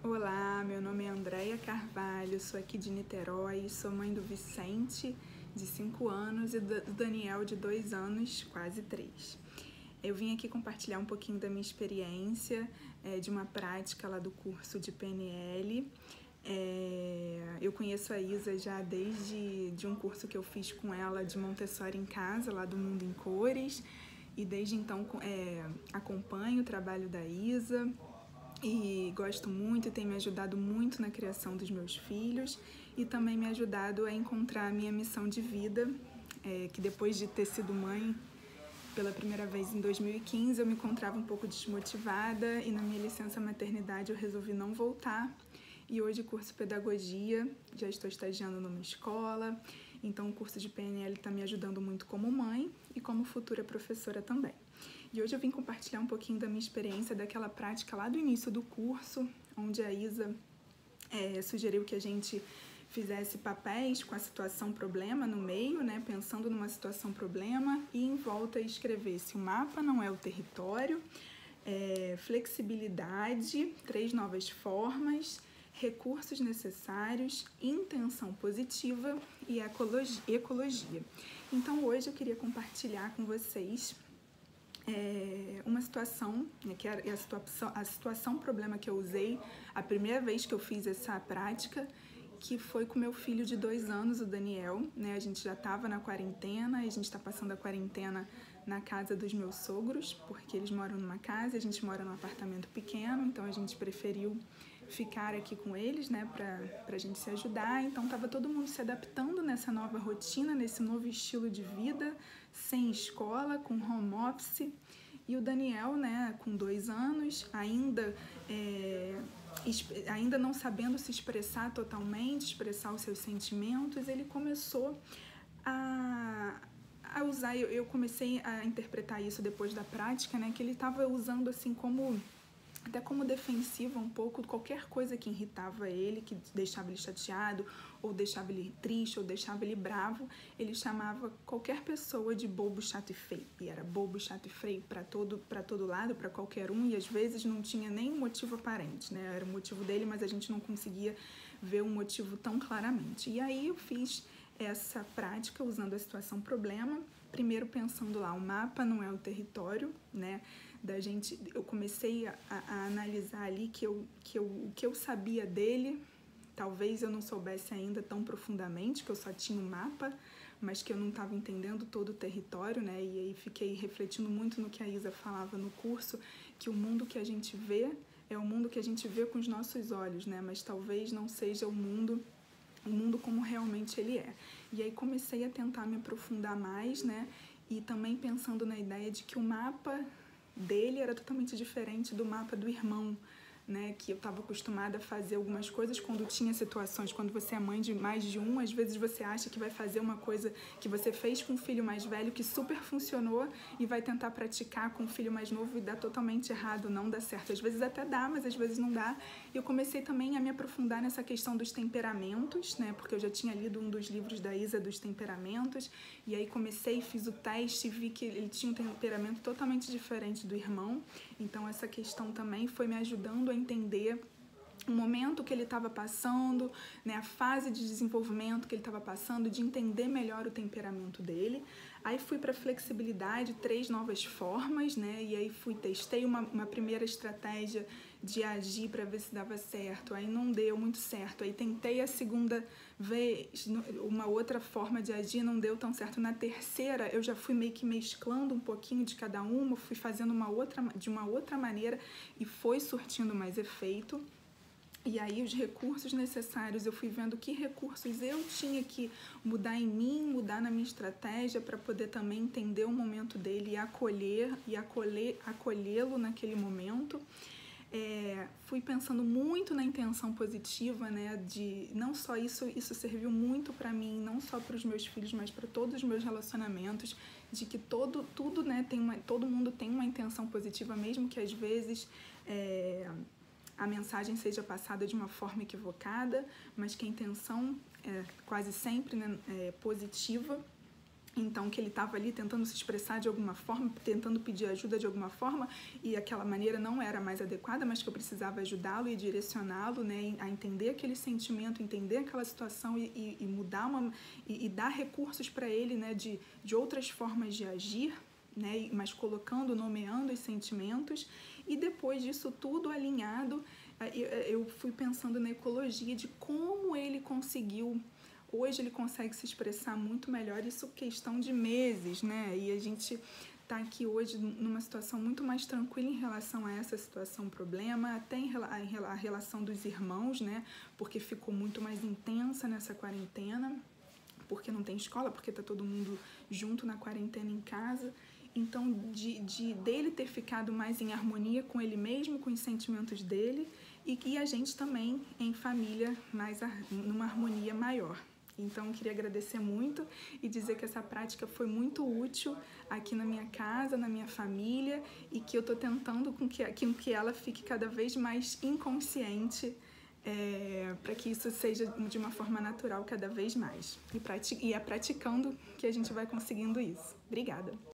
Olá, meu nome é Andréia Carvalho, sou aqui de Niterói, sou mãe do Vicente, de 5 anos, e do Daniel, de 2 anos, quase 3. Eu vim aqui compartilhar um pouquinho da minha experiência, de uma prática lá do curso de PNL. Eu conheço a Isa já desde um curso que eu fiz com ela de Montessori em casa, lá do Mundo em Cores, e desde então acompanho o trabalho da Isa e gosto muito e tem me ajudado muito na criação dos meus filhos e também me ajudado a encontrar a minha missão de vida, que depois de ter sido mãe pela primeira vez em 2015, eu me encontrava um pouco desmotivada e na minha licença maternidade eu resolvi não voltar. E hoje curso pedagogia, já estou estagiando numa escola, então o curso de PNL está me ajudando muito como mãe e como futura professora também. E hoje eu vim compartilhar um pouquinho da minha experiência daquela prática lá do início do curso, onde a Isa sugeriu que a gente fizesse papéis com a situação problema no meio, né, pensando numa situação problema, e em volta escrevesse: o mapa não é o território, flexibilidade, 3 novas formas, recursos necessários, intenção positiva e ecologia. Então hoje eu queria compartilhar com vocês uma situação, né, que é a situação problema que eu usei a primeira vez que eu fiz essa prática, que foi com meu filho de 2 anos, o Daniel, né? A gente já estava na quarentena e a gente está passando a quarentena na casa dos meus sogros, porque eles moram numa casa e a gente mora num apartamento pequeno, então a gente preferiu ficar aqui com eles, né, pra gente se ajudar. Então tava todo mundo se adaptando nessa nova rotina, nesse novo estilo de vida, sem escola, com home office. E o Daniel, né, com 2 anos, ainda não sabendo se expressar totalmente, expressar os seus sentimentos, ele começou a usar, eu comecei a interpretar isso depois da prática, né, que ele estava usando assim até como defensiva um pouco, qualquer coisa que irritava ele, que deixava ele chateado, ou deixava ele triste, ou deixava ele bravo, ele chamava qualquer pessoa de bobo, chato e feio. E era bobo, chato e feio para todo lado, para qualquer um, e às vezes não tinha nem motivo aparente, né? Era o motivo dele, mas a gente não conseguia ver um motivo tão claramente. E aí eu fiz essa prática usando a situação problema, primeiro pensando lá, o mapa não é o território, né? Eu comecei a analisar ali o que eu sabia dele, talvez eu não soubesse ainda tão profundamente, que eu só tinha um mapa, mas que eu não estava entendendo todo o território, né? E aí fiquei refletindo muito no que a Isa falava no curso, que o mundo que a gente vê é o mundo que a gente vê com os nossos olhos, né? Mas talvez não seja o mundo como realmente ele é. E aí comecei a tentar me aprofundar mais, né? E também pensando na ideia de que o mapa dele era totalmente diferente do mapa do irmão, né, que eu estava acostumada a fazer algumas coisas quando tinha situações, quando você é mãe de mais de um, às vezes você acha que vai fazer uma coisa que você fez com o filho mais velho que super funcionou e vai tentar praticar com o filho mais novo e dá totalmente errado, não dá certo. Às vezes até dá, mas às vezes não dá. E eu comecei também a me aprofundar nessa questão dos temperamentos, né, porque eu já tinha lido um dos livros da Isa dos temperamentos, e aí comecei, fiz o teste e vi que ele tinha um temperamento totalmente diferente do irmão. Então essa questão também foi me ajudando a entender o momento que ele estava passando, né, a fase de desenvolvimento que ele estava passando, de entender melhor o temperamento dele. Aí fui para flexibilidade, 3 novas formas, né, e aí testei uma primeira estratégia de agir para ver se dava certo, aí não deu muito certo, aí tentei a segunda vez, uma outra forma de agir, não deu tão certo. Na terceira eu já fui meio que mesclando um pouquinho de cada uma, fui fazendo de uma outra maneira e foi surtindo mais efeito. E aí os recursos necessários, eu fui vendo que recursos eu tinha que mudar em mim, mudar na minha estratégia para poder também entender o momento dele e acolhê-lo naquele momento. Fui pensando muito na intenção positiva, né, de não só isso serviu muito para mim, não só para os meus filhos, mas para todos os meus relacionamentos, de que tudo, né, todo mundo tem uma intenção positiva, mesmo que às vezes a mensagem seja passada de uma forma equivocada, mas que a intenção é quase sempre, né, positiva. Então, que ele estava ali tentando se expressar de alguma forma, tentando pedir ajuda de alguma forma, e aquela maneira não era mais adequada, mas que eu precisava ajudá-lo e direcioná-lo, né, a entender aquele sentimento, entender aquela situação e mudar e dar recursos para ele, né, de outras formas de agir, né, mas colocando, nomeando os sentimentos. E depois disso tudo alinhado, eu fui pensando na ecologia, de como ele conseguiu. Hoje ele consegue se expressar muito melhor, isso questão de meses, né? E a gente tá aqui hoje numa situação muito mais tranquila em relação a essa situação, problema, até a relação dos irmãos, né? Porque ficou muito mais intensa nessa quarentena, porque não tem escola, porque tá todo mundo junto na quarentena em casa. Então, dele ter ficado mais em harmonia com ele mesmo, com os sentimentos dele, e a gente também em família, numa harmonia maior. Então, eu queria agradecer muito e dizer que essa prática foi muito útil aqui na minha casa, na minha família, e que eu estou tentando com que ela fique cada vez mais inconsciente, para que isso seja de uma forma natural cada vez mais. E é praticando que a gente vai conseguindo isso. Obrigada!